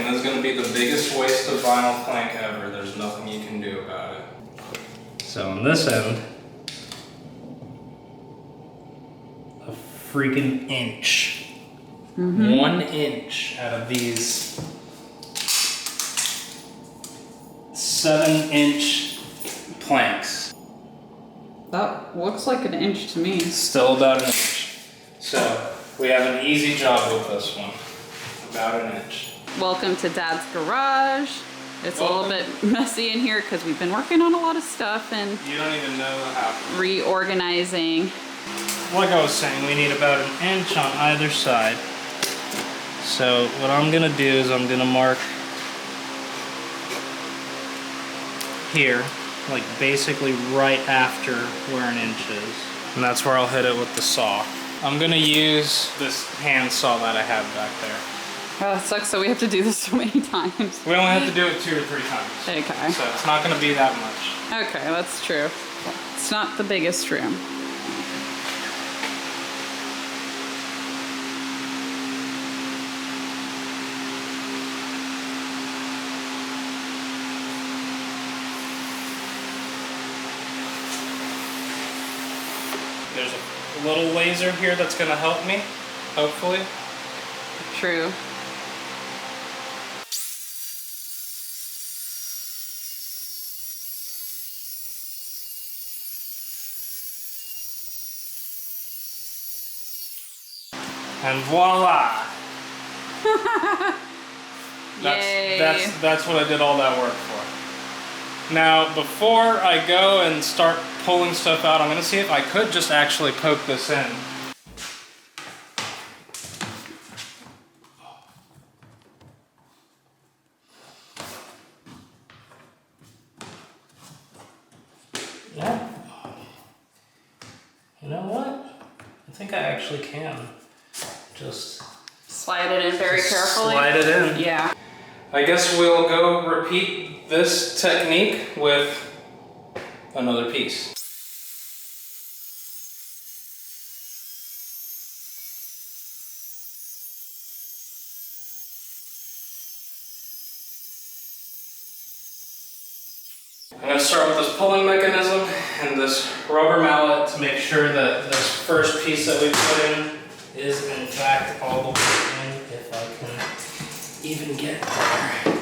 and this is going to be the biggest waste of vinyl plank ever. There's nothing you can do about it. So on this end, a freaking inch. 1 inch out of these 7-inch planks. That looks like an inch to me. Still about an inch. So we have an easy job with this one. About an inch. Welcome to Dad's garage. It's a little bit messy in here because we've been working on a lot of stuff and you don't even know how. Reorganizing. Like I was saying, we need about an inch on either side. So what I'm gonna do is I'm gonna mark here, like basically right after where an inch is. And that's where I'll hit it with the saw. I'm gonna use this hand saw that I have back there. Oh, that sucks, so we have to do this so many times. We only have to do it 2 or 3 times. Okay. So it's not gonna be that much. Okay, that's true. It's not the biggest room. There's a little laser here that's gonna help me, hopefully. True. And voila! Yay. That's what I did all that work for. Now, before I go and start pulling stuff out, I'm gonna see if I could just actually poke this in. Yeah. You know what? I think I actually can. Just Slide it in very carefully. slide it in. Yeah. I guess we'll go repeat this technique with another piece. I'm going to start with this pulling mechanism and this rubber mallet to make sure that this first piece that we put in is in fact all the way in, if I can even get there.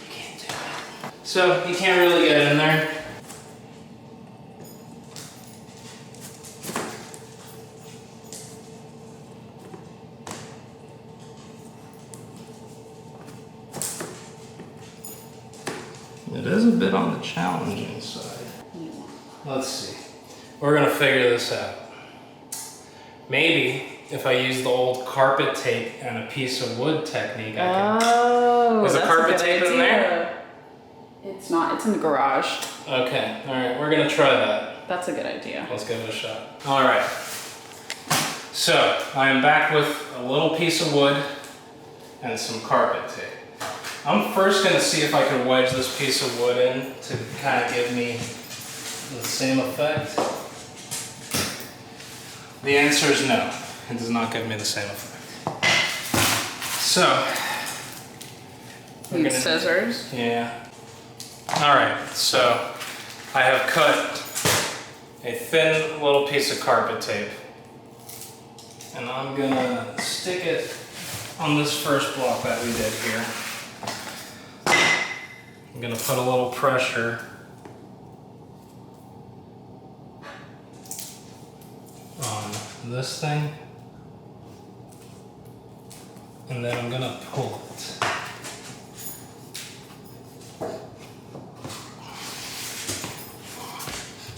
You can't do it. So you can't really get in there. It is a bit on the challenging side. Let's see. We're gonna figure this out. Maybe if I use the old carpet tape and a piece of wood technique, I can. Oh, Is the carpet tape in there? It's not. It's in the garage. Okay. All right. We're gonna try that. That's a good idea. Let's give it a shot. All right. So I am back with a little piece of wood and some carpet tape. I'm first gonna see if I can wedge this piece of wood in to kind of give me the same effect. The answer is no. It does not give me the same effect. So, Need scissors? Yeah. All right, so I have cut a thin little piece of carpet tape and I'm gonna stick it on this first block that we did here. I'm gonna put a little pressure on this thing, and then I'm gonna pull it.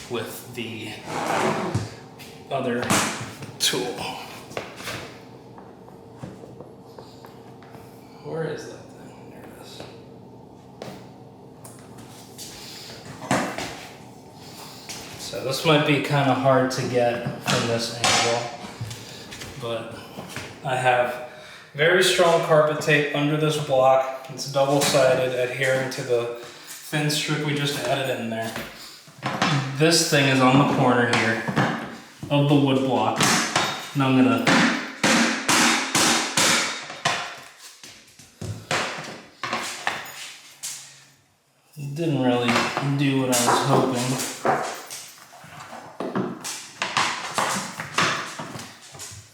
With the other tool. Where is that thing? There it is. So this might be kind of hard to get from this angle, but I have very strong carpet tape under this block. It's double-sided, adhering to the thin strip we just added in there. This thing is on the corner here of the wood block, and I'm gonna Didn't really do what I was hoping.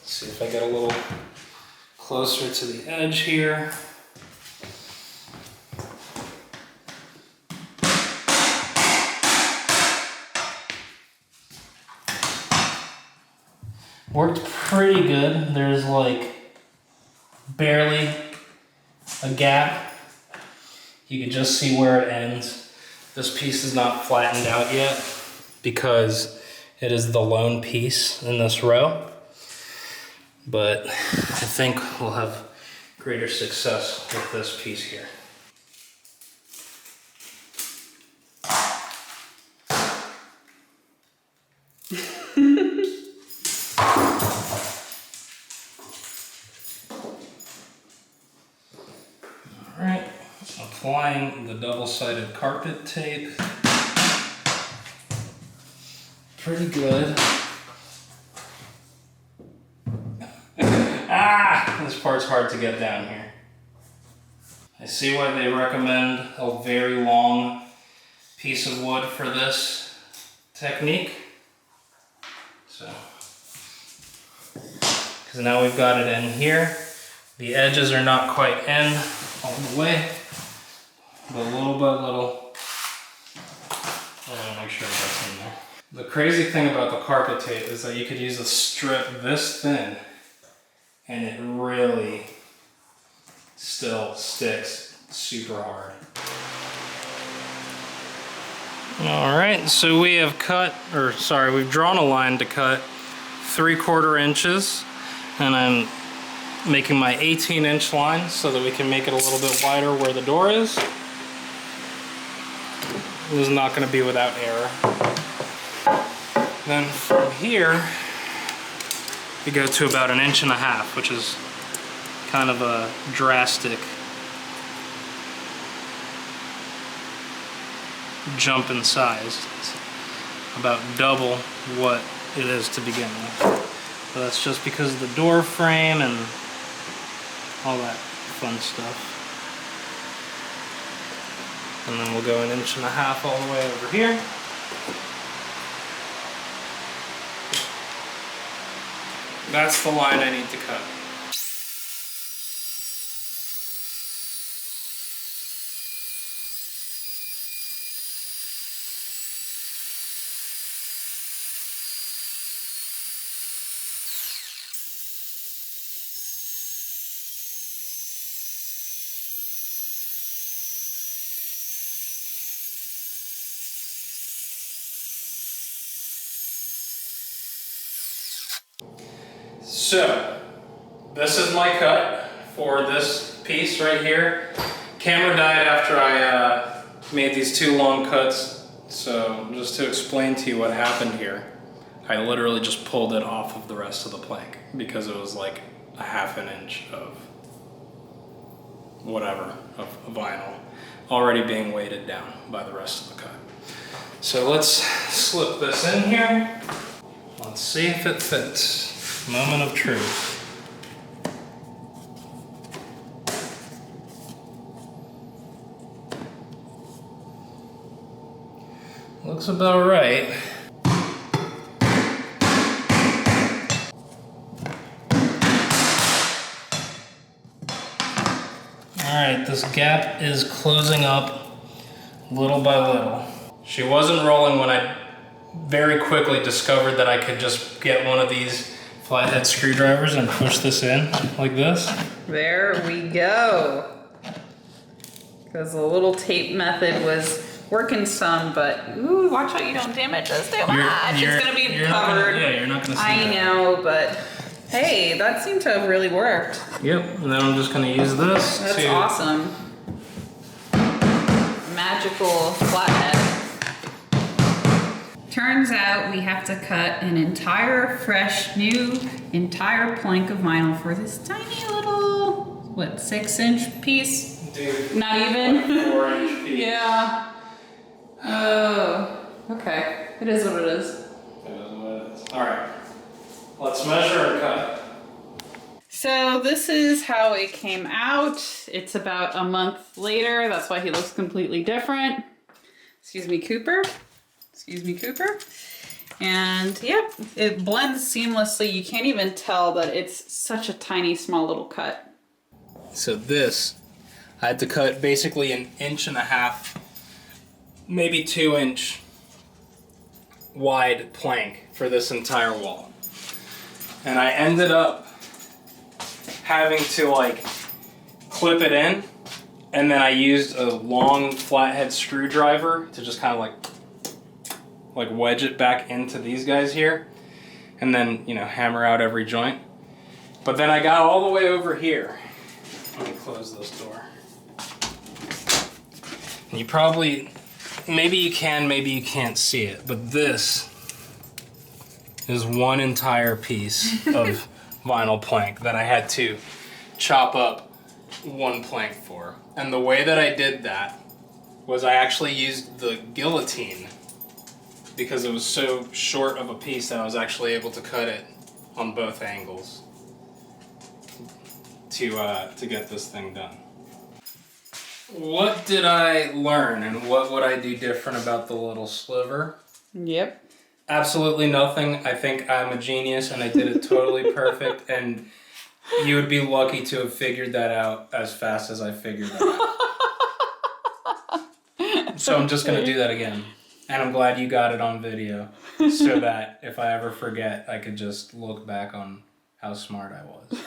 Let's see if I get a little closer to the edge here. Worked pretty good. There's like barely a gap. You can just see where it ends. This piece is not flattened out yet because it is the lone piece in this row. But I think we'll have greater success with this piece here. Alright, applying the double-sided carpet tape. Pretty good. This part's hard to get down here. I see why they recommend a very long piece of wood for this technique. So, because now we've got it in here. The edges are not quite in all the way, but little by little, I want to make sure that's in there. The crazy thing about the carpet tape is that you could use a strip this thin and it really still sticks super hard. All right, so we have we've drawn a line to cut 3/4 inches, and I'm making my 18-inch line so that we can make it a little bit wider where the door is. This is not going to be without error. Then from here, we go to about 1.5 inches, which is kind of a drastic jump in size. It's about double what it is to begin with. But that's just because of the door frame and all that fun stuff. And then we'll go 1.5 inches all the way over here. That's the line I need to cut. So, this is my cut for this piece right here. Camera died after I made these 2 long cuts, so just to explain to you what happened here, I literally just pulled it off of the rest of the plank because it was like 1/2 inch of whatever, of vinyl, already being weighted down by the rest of the cut. So let's slip this in here. Let's see if it fits. Moment of truth. Looks about right. Alright, this gap is closing up little by little. She wasn't rolling when I very quickly discovered that I could just get one of these flathead screwdrivers and push this in like this. There we go. Because the little tape method was working some, but ooh, watch out you don't damage this too much. It's gonna be covered. You're not gonna see I know, but hey, that seemed to have really worked. Yep, and then I'm just gonna use this. That's awesome. Magical flathead. Turns out we have to cut an entire fresh new entire plank of vinyl for this tiny little, what, 6-inch piece? Dude, not even? 4-inch piece. Yeah. Oh, okay. It is what it is. It is what it is. Alright, let's measure and cut. So this is how it came out. It's about a month later. That's why he looks completely different. Excuse me, Cooper. Excuse me, Cooper. And yep, it blends seamlessly. You can't even tell that it's such a tiny, small little cut. So this, I had to cut basically 1.5 inches, maybe 2-inch wide plank for this entire wall. And I ended up having to like clip it in, and then I used a long flathead screwdriver to just kind of like wedge it back into these guys here, and then, you know, hammer out every joint. But then I got all the way over here. Let me close this door. And you probably, maybe you can, maybe you can't see it, but this is one entire piece of vinyl plank that I had to chop up one plank for. And the way that I did that was I actually used the guillotine, because it was so short of a piece that I was actually able to cut it on both angles to get this thing done. What did I learn and what would I do different about the little sliver? Yep. Absolutely nothing. I think I'm a genius and I did it totally perfect, and you would be lucky to have figured that out as fast as I figured that out. So I'm just going to do that again. And I'm glad you got it on video, so that if I ever forget, I could just look back on how smart I was.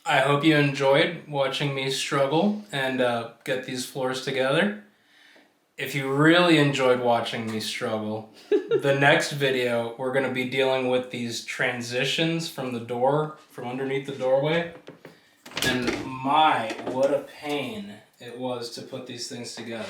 I hope you enjoyed watching me struggle and get these floors together. If you really enjoyed watching me struggle, the next video we're going to be dealing with these transitions from the door, from underneath the doorway. And my, what a pain it was to put these things together.